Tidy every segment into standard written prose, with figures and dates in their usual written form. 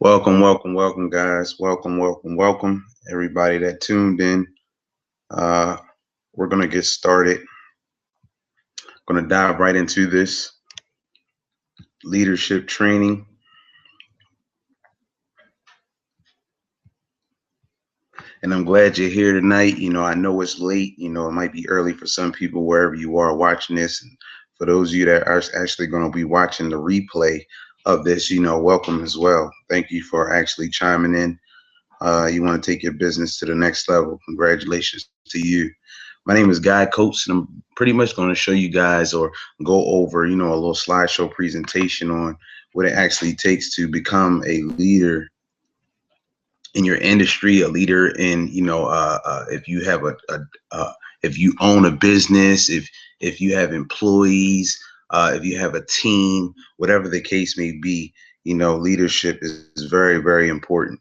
Welcome, guys. Welcome, everybody that tuned in. Uh, we're gonna get started. Gonna dive right into this leadership training, and I'm glad you're here tonight. I know it's late. It might be early for some people wherever you are watching this. And for those of you that are actually going to be watching the replay of this, welcome as well. Thank you for actually chiming in. You want to take your business to the next level. Congratulations to you. My name is Guy Coates, and I'm pretty much going to show you guys or go over, a little slideshow presentation on what it actually takes to become a leader in your industry, a leader in, if you have if you own a business, if you have employees, if you have a team, whatever the case may be, leadership is very, very important.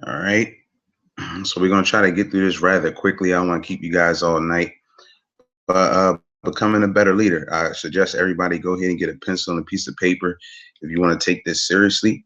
All right. So we're going to try to get through this rather quickly. I don't want to keep you guys all night. But becoming a better leader, I suggest everybody go ahead and get a pencil and a piece of paper if you want to take this seriously.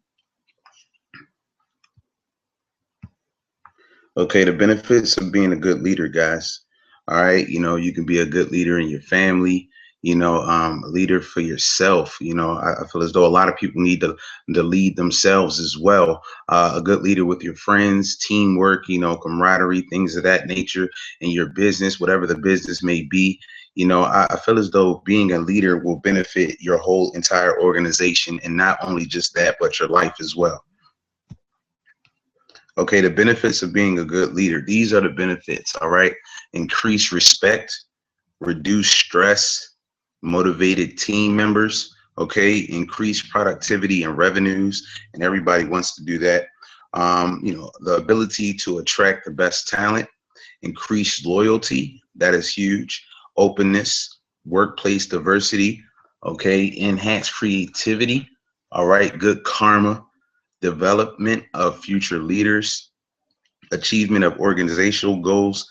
Okay, the benefits of being a good leader, guys. All right, you can be a good leader in your family. A leader for yourself. I feel as though a lot of people need to lead themselves as well. A good leader with your friends, teamwork, camaraderie, things of that nature, in your business, whatever the business may be. I feel as though being a leader will benefit your whole entire organization, and not only just that, but your life as well. Okay, the benefits of being a good leader. These are the benefits, all right? Increase respect, reduce stress, motivated team members, okay? Increase productivity and revenues, and everybody wants to do that. The ability to attract the best talent, increase loyalty, that is huge. Openness, workplace diversity, okay? Enhance creativity, all right? Good karma, development of future leaders, achievement of organizational goals,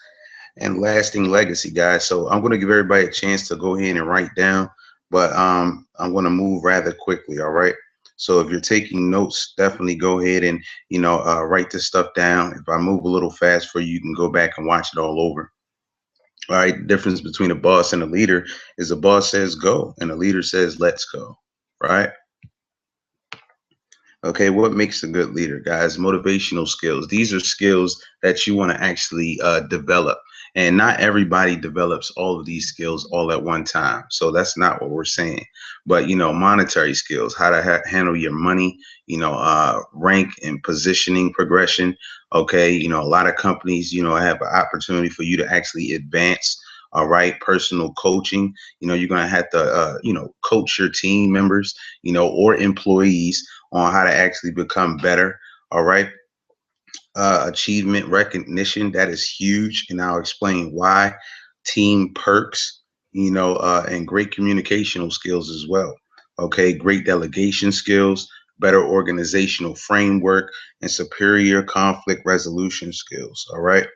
and lasting legacy, guys. So I'm going to give everybody a chance to go ahead and write down, but I'm going to move rather quickly. All right. So if you're taking notes, definitely go ahead and write this stuff down. If I move a little fast for you, you can go back and watch it all over. All right. The difference between a boss and a leader is a boss says go and a leader says let's go. Right. Okay, what makes a good leader, guys? Motivational skills. These are skills that you want to actually develop. And not everybody develops all of these skills all at one time. So that's not what we're saying. But, monetary skills, how to handle your money, rank and positioning progression. Okay, a lot of companies, have an opportunity for you to actually advance. All right, personal coaching. You're going to have to, coach your team members, or employees on how to actually become better. All right. Achievement recognition, that is huge. And I'll explain why. Team perks, and great communicational skills as well. Okay. Great delegation skills, better organizational framework, and superior conflict resolution skills. All right.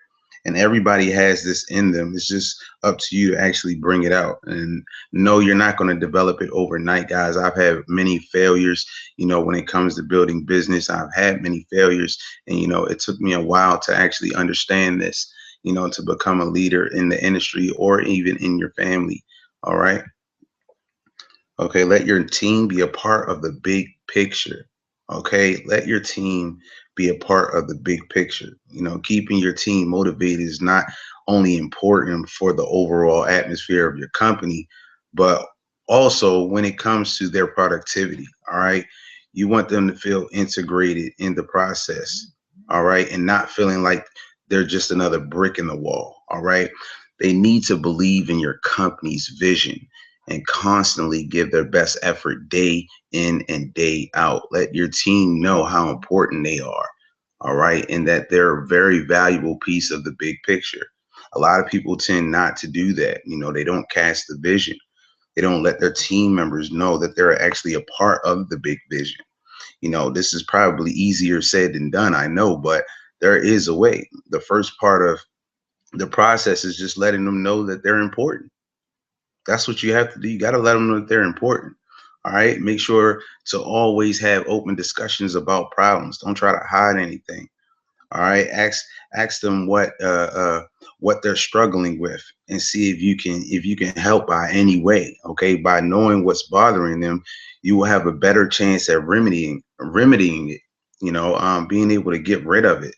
And everybody has this in them. It's just up to you to actually bring it out. And no, you're not going to develop it overnight, guys. I've had many failures, when it comes to building business. I've had many failures, and it took me a while to actually understand this, to become a leader in the industry or even in your family. All right. Okay, let your team be a part of the big picture. Okay, let your team be a part of the big picture. Keeping your team motivated is not only important for the overall atmosphere of your company, but also when it comes to their productivity. All right, you want them to feel integrated in the process. All right, and not feeling like they're just another brick in the wall. All right, they need to believe in your company's vision and constantly give their best effort day in and day out. Let your team know how important they are. All right. And that they're a very valuable piece of the big picture. A lot of people tend not to do that. They don't cast the vision. They don't let their team members know that they're actually a part of the big vision. This is probably easier said than done, I know, but there is a way. The first part of the process is just letting them know that they're important. That's what you have to do. You got to let them know that they're important. All right. Make sure to always have open discussions about problems. Don't try to hide anything. All right. Ask them what they're struggling with, and see if you can help by any way. Okay. By knowing what's bothering them, you will have a better chance at remedying it. Being able to get rid of it.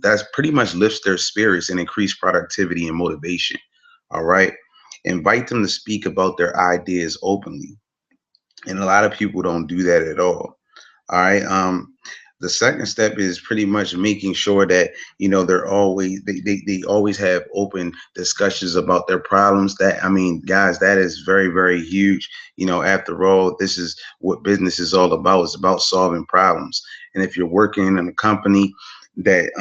That's pretty much lifts their spirits and increase productivity and motivation. All right. Invite them to speak about their ideas openly, and a lot of people don't do that at all. All right. The second step is pretty much making sure that they always have open discussions about their problems. That, I mean, guys, that is very, very huge. After all, this is what business is all about. It's about solving problems. And if you're working in a company that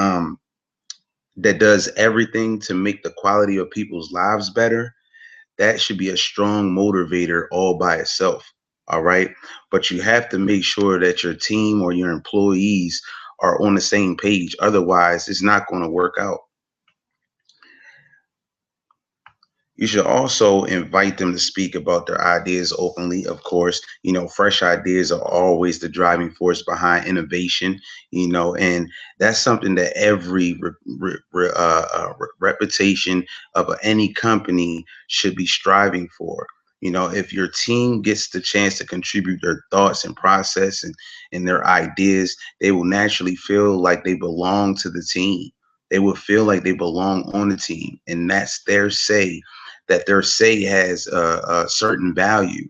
that does everything to make the quality of people's lives better, that should be a strong motivator all by itself. All right. But you have to make sure that your team or your employees are on the same page. Otherwise, it's not going to work out. You should also invite them to speak about their ideas openly. Of course, fresh ideas are always the driving force behind innovation, and that's something that every reputation of any company should be striving for. If your team gets the chance to contribute their thoughts and process and their ideas, they will naturally feel like they belong to the team. They will feel like they belong on the team, and that's their say, that their say has a certain value.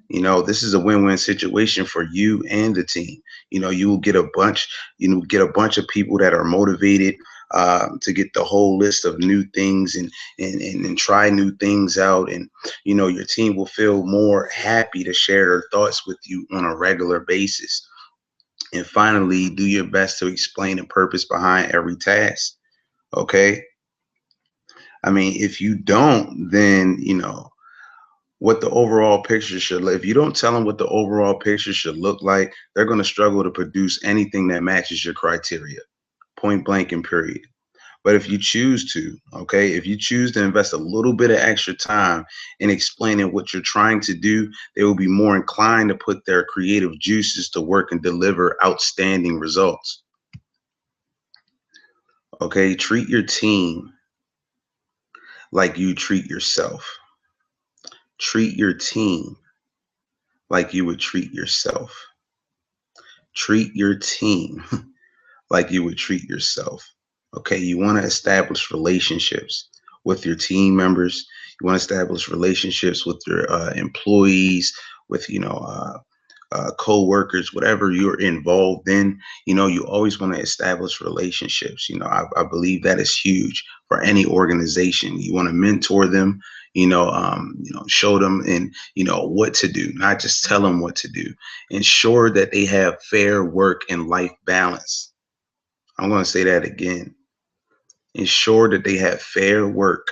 This is a win-win situation for you and the team. You will get get a bunch of people that are motivated to get the whole list of new things and try new things out. And, your team will feel more happy to share their thoughts with you on a regular basis. And finally, do your best to explain the purpose behind every task. Okay. I mean, if you don't, then, what the overall picture should look. If you don't tell them what the overall picture should look like, they're going to struggle to produce anything that matches your criteria, point blank and period. But if you choose to, okay, if you choose to invest a little bit of extra time in explaining what you're trying to do, they will be more inclined to put their creative juices to work and deliver outstanding results. Okay, treat your team like you treat yourself. Treat your team like you would treat yourself. Treat your team like you would treat yourself. Okay, you want to establish relationships with your team members. You want to establish relationships with your employees, with co-workers, whatever you're involved in. You always want to establish relationships. I believe that is huge for any organization. You want to mentor them, show them and what to do, not just tell them what to do. Ensure that they have fair work and life balance. I'm going to say that again. Ensure that they have fair work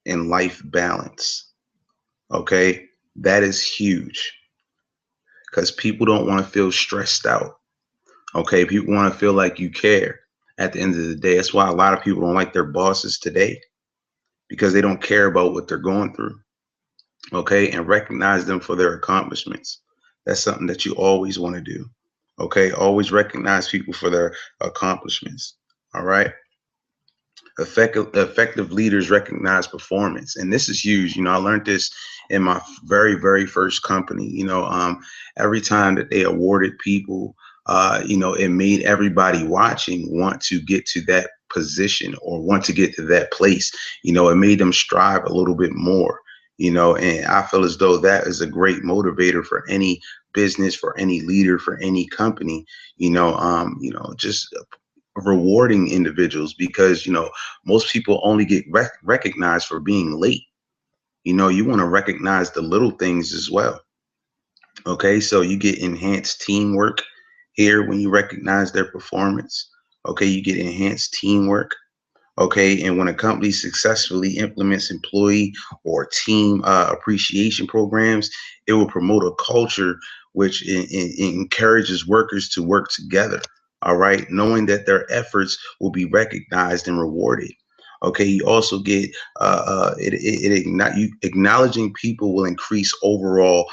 and life balance. Okay, that is huge, because people don't want to feel stressed out. Okay, people want to feel like you care at the end of the day. That's why a lot of people don't like their bosses today, because they don't care about what they're going through. Okay, and recognize them for their accomplishments. That's something that you always want to do. Okay, always recognize people for their accomplishments. All right. Effective leaders recognize performance, and this is huge. I learned this in my very, very first company. Every time that they awarded people, it made everybody watching want to get to that position or want to get to that place. It made them strive a little bit more. And I feel as though that is a great motivator for any business, for any leader, for any company. Just rewarding individuals, because most people only get recognized for being late. You want to recognize the little things as well. Okay, so you get enhanced teamwork here when you recognize their performance. Okay, you get enhanced teamwork. Okay, and when a company successfully implements employee or team appreciation programs, it will promote a culture which encourages workers to work together. All right, knowing that their efforts will be recognized and rewarded. Okay, you also get acknowledging people will increase overall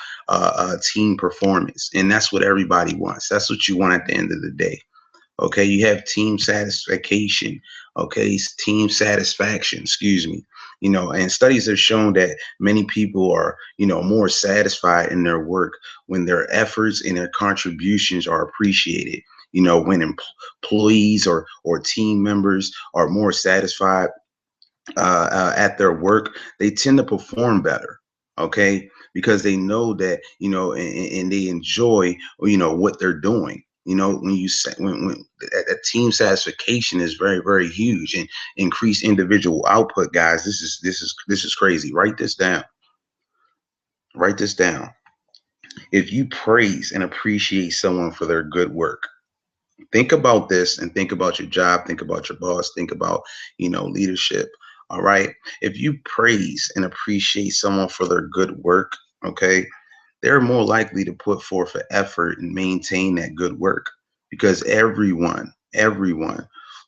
team performance, and that's what everybody wants. That's what you want at the end of the day. Okay, you have team satisfaction. Okay, team satisfaction, excuse me. And studies have shown that many people are, more satisfied in their work when their efforts and their contributions are appreciated. When employees or team members are more satisfied at their work, they tend to perform better. Okay, because they know that, and they enjoy, what they're doing. When you say when that team satisfaction is very, very huge, and increase individual output, guys. This is crazy. Write this down. Write this down. If you praise and appreciate someone for their good work, think about this and think about your job, think about your boss, think about, leadership. All right. If you praise and appreciate someone for their good work, okay, they're more likely to put forth an effort and maintain that good work, because everyone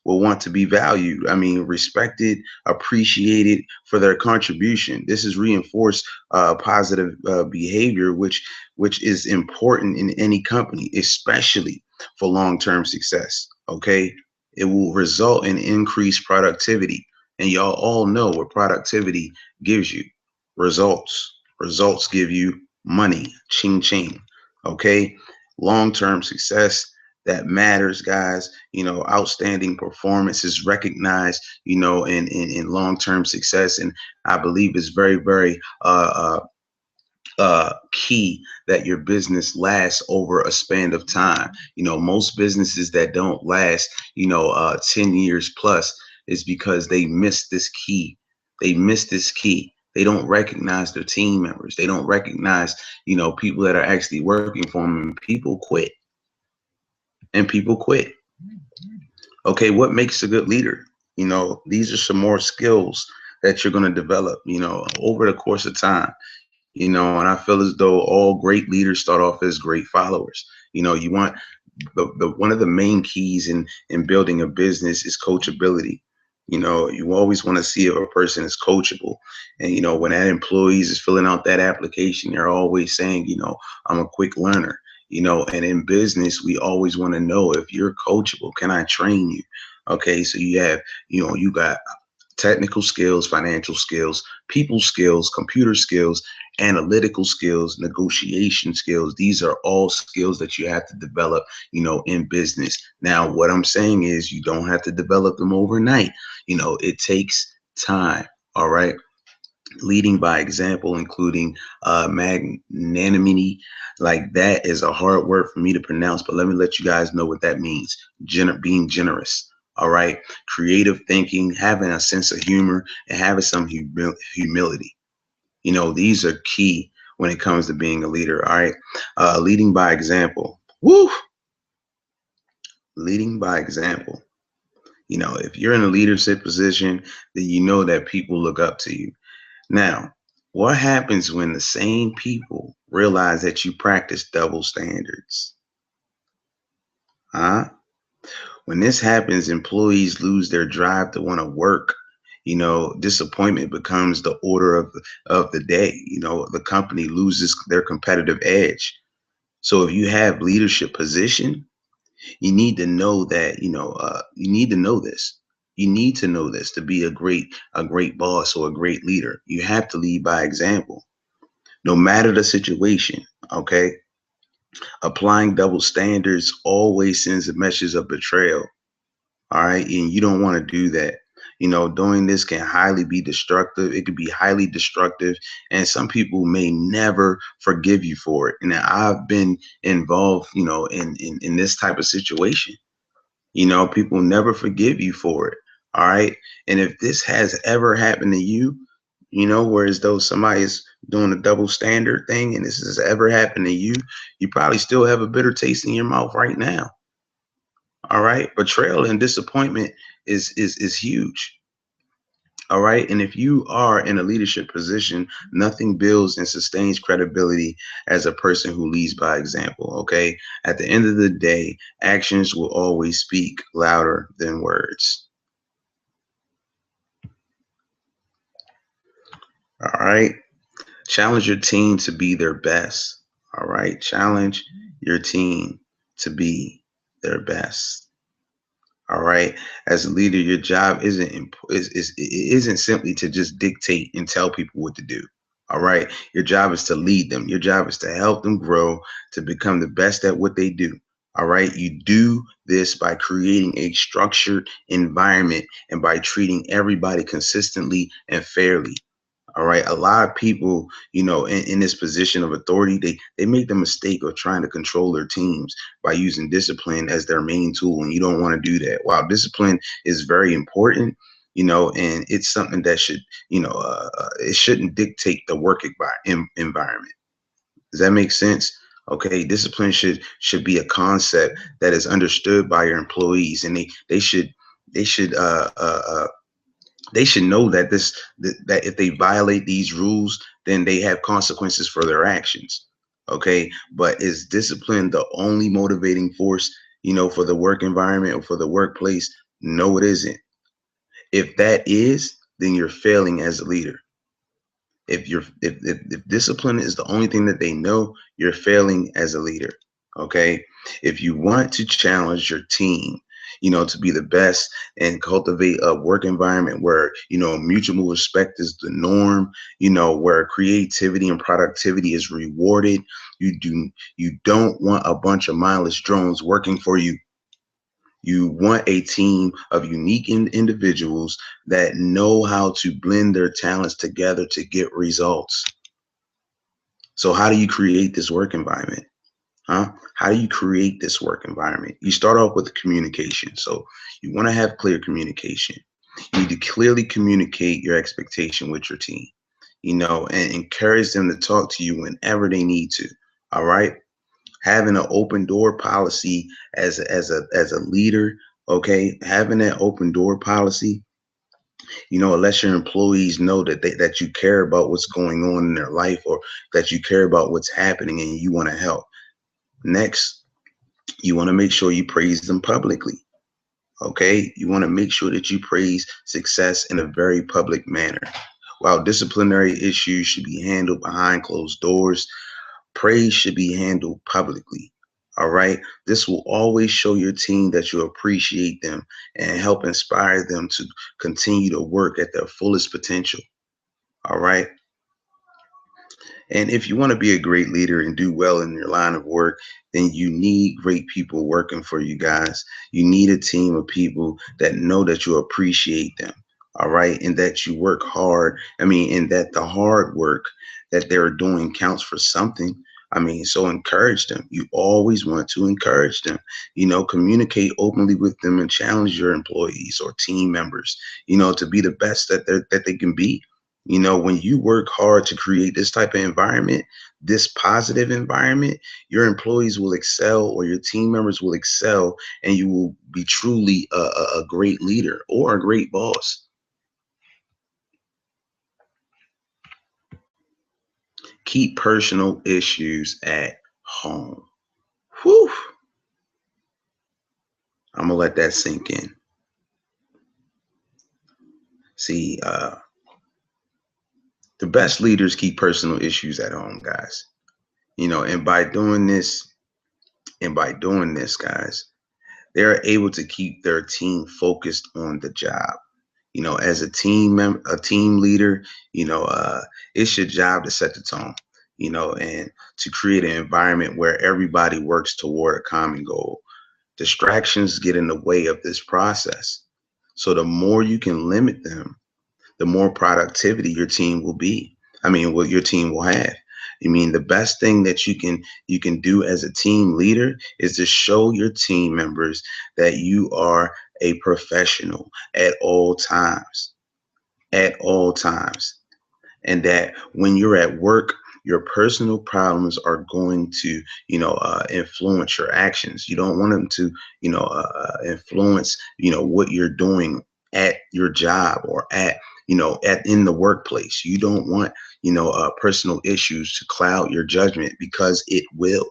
will want to be valued. I mean, respected, appreciated for their contribution. This is reinforced positive behavior, which is important in any company, especially for long-term success. Okay, it will result in increased productivity, and y'all all know what productivity gives you: results. Results give you money, ching ching. Okay, long-term success, that matters, guys. Outstanding performance is recognized, in long-term success, and I believe is very, very key that your business lasts over a span of time. Most businesses that don't last, 10 years plus, is because they miss this key. They miss this key. They don't recognize their team members. They don't recognize, people that are actually working for them, and people quit. And people quit. Okay, what makes a good leader? These are some more skills that you're going to develop, over the course of time. And I feel as though all great leaders start off as great followers. You want the one of the main keys in building a business is coachability. You always want to see if a person is coachable. And when that employees is filling out that application, they're always saying, I'm a quick learner. And in business, we always want to know if you're coachable. Can I train you? Okay, so you have, you got technical skills, financial skills, people skills, computer skills, analytical skills, negotiation skills. These are all skills that you have to develop, in business. Now, what I'm saying is you don't have to develop them overnight. It takes time. All right. Leading by example, including magnanimity. Like, that is a hard word for me to pronounce, but let me let you guys know what that means. Being generous. All right. Creative thinking, having a sense of humor, and having some humility. These are key when it comes to being a leader. All right. Leading by example. Woo! Leading by example. If you're in a leadership position, then you know that people look up to you. Now, what happens when the same people realize that you practice double standards? Huh? When this happens, employees lose their drive to want to work. Disappointment becomes the order of the day. The company loses their competitive edge. So if you have leadership position, you need to know that, you need to know this. You need to know this to be a great boss or a great leader. You have to lead by example, no matter the situation. Okay. Applying double standards always sends a message of betrayal. All right. And you don't want to do that. Doing this can highly be destructive. It could be highly destructive. And some people may never forgive you for it. And I've been involved, in this type of situation. People never forgive you for it. All right. And if this has ever happened to you, whereas though somebody is doing a double standard thing and this has ever happened to you, you probably still have a bitter taste in your mouth right now. All right. Betrayal and disappointment is huge. All right. And if you are in a leadership position, nothing builds and sustains credibility as a person who leads by example. Okay. At the end of the day, actions will always speak louder than words. right. Challenge your team to be their best. All right. Challenge your team to be their best. All right. As a leader, your job isn't simply to just dictate and tell people what to do. All right. Your job is to lead them. Your job is to help them grow to become the best at what they do. All right. You do this by creating a structured environment and by treating everybody consistently and fairly. All right. A lot of people, in this position of authority, they make the mistake of trying to control their teams by using discipline as their main tool. And you don't want to do that. While discipline is very important, and it's something that should, it shouldn't dictate the work environment. Does that make sense? Okay, discipline should be a concept that is understood by your employees, and they should they should know that if they violate these rules, then they have consequences for their actions. Okay, but is discipline the only motivating force, for the work environment or for the workplace? No, it isn't. If that is, then you're failing as a leader. If discipline is the only thing that they know, you're failing as a leader. Okay, if you want to challenge your team, to be the best and cultivate a work environment where mutual respect is the norm, where creativity and productivity is rewarded. You don't want a bunch of mindless drones working for you. You want a team of unique individuals that know how to blend their talents together to get results. So how do you create this work environment? Huh? How do you create this work environment? You start off with communication. So you want to have clear communication. You need to clearly communicate your expectation with your team, and encourage them to talk to you whenever they need to. All right. Having an open door policy as a leader. Okay, having that open door policy, it lets your employees know that you care about what's going on in their life, or that you care about what's happening and you want to help. Next, you want to make sure you praise them publicly. Okay, you want to make sure that you praise success in a very public manner. While disciplinary issues should be handled behind closed doors, praise should be handled publicly. All right. This will always show your team that you appreciate them and help inspire them to continue to work at their fullest potential. All right. And if you want to be a great leader and do well in your line of work, then you need great people working for you guys. You need a team of people that know that you appreciate them. All right. And that you work hard. And that the hard work that they're doing counts for something. So encourage them. You always want to encourage them, communicate openly with them and challenge your employees or team members, to be the best that they can be. When you work hard to create this type of environment, this positive environment, your employees will excel, or your team members will excel, and you will be truly a great leader or a great boss. Keep personal issues at home. Whew. I'm gonna let that sink in. See, the best leaders keep personal issues at home, guys. And by doing this, guys, they're able to keep their team focused on the job. As a team leader, it's your job to set the tone, and to create an environment where everybody works toward a common goal. Distractions get in the way of this process. So the more you can limit them, the more productivity your team will be. What your team will have. The best thing that you can do as a team leader is to show your team members that you are a professional at all times, and that when you're at work, your personal problems are going to, influence your actions. You don't want them to, influence, what you're doing at your job or in the workplace. You don't want, personal issues to cloud your judgment, because it will.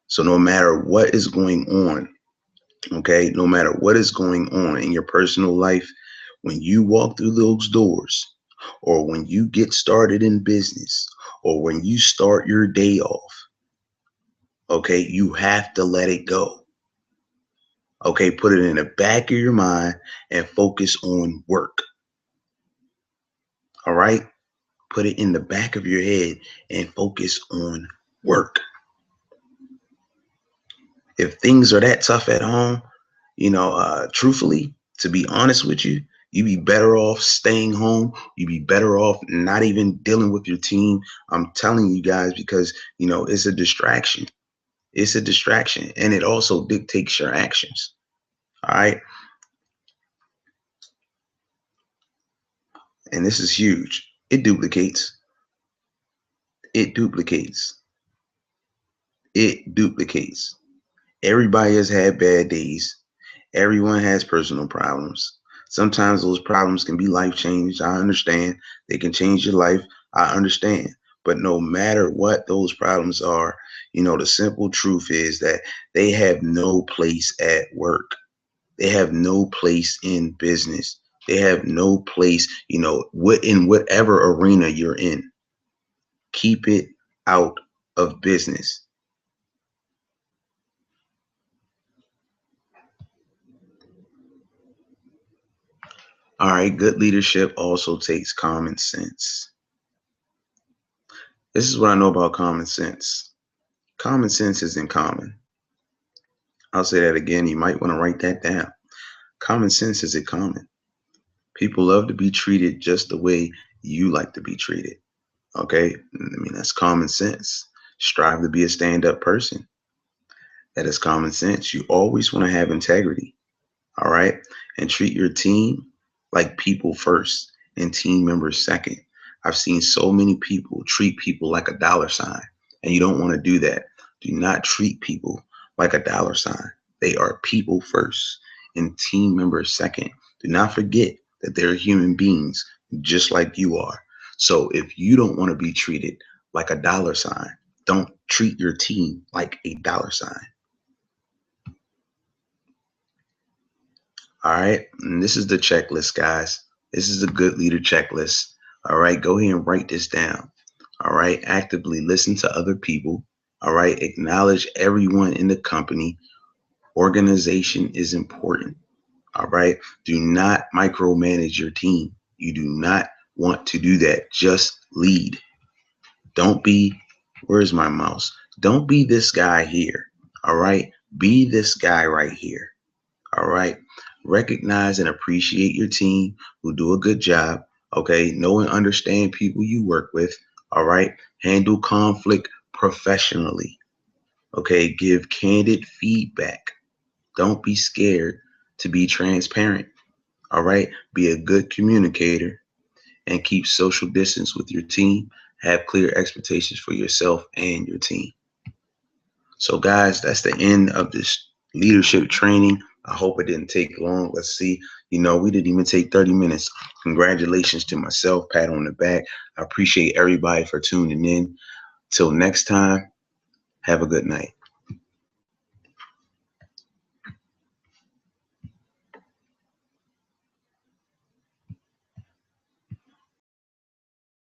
So no matter what is going on, okay, no matter what is going on in your personal life, when you walk through those doors, or when you get started in business, or when you start your day off, okay, you have to let it go. Okay, put it in the back of your mind and focus on work. All right, put it in the back of your head and focus on work. If things are that tough at home, truthfully, to be honest with you, you'd be better off staying home. You'd be better off not even dealing with your team. I'm telling you guys, because, it's a distraction. It's a distraction, and it also dictates your actions. All right. And this is huge. It duplicates. It duplicates. It duplicates. Everybody has had bad days. Everyone has personal problems. Sometimes those problems can be life changing. I understand. They can change your life. I understand. But no matter what those problems are, the simple truth is that they have no place at work. They have no place in business. They have no place, in whatever arena you're in. Keep it out of business. All right, good leadership also takes common sense. This is what I know about common sense. Common sense isn't common. I'll say that again. You might want to write that down. Common sense isn't common. People love to be treated just the way you like to be treated. Okay? I mean, that's common sense. Strive to be a stand-up person. That is common sense. You always want to have integrity. All right? And treat your team like people first and team members second. I've seen so many people treat people like a dollar sign, and you don't want to do that. Do not treat people like a dollar sign. They are people first and team members second. Do not forget that they're human beings just like you are. So if you don't want to be treated like a dollar sign, don't treat your team like a dollar sign. All right. And this is the checklist, guys. This is a good leader checklist. All right. Go ahead and write this down. All right. Actively listen to other people. All right. Acknowledge everyone in the company. Organization is important. All right. Do not micromanage your team. You do not want to do that. Just lead. Don't be, where's my mouse? Don't be this guy here. All right. Be this guy right here. All right. Recognize and appreciate your team who do a good job. Okay. Know and understand people you work with. All right. Handle conflict professionally. Okay. Give candid feedback. Don't be scared to be transparent. All right. Be a good communicator and keep social distance with your team. Have clear expectations for yourself and your team. So, guys, that's the end of this leadership training. I hope it didn't take long. Let's see. We didn't even take 30 minutes. Congratulations to myself. Pat on the back. I appreciate everybody for tuning in. Till next time, have a good night.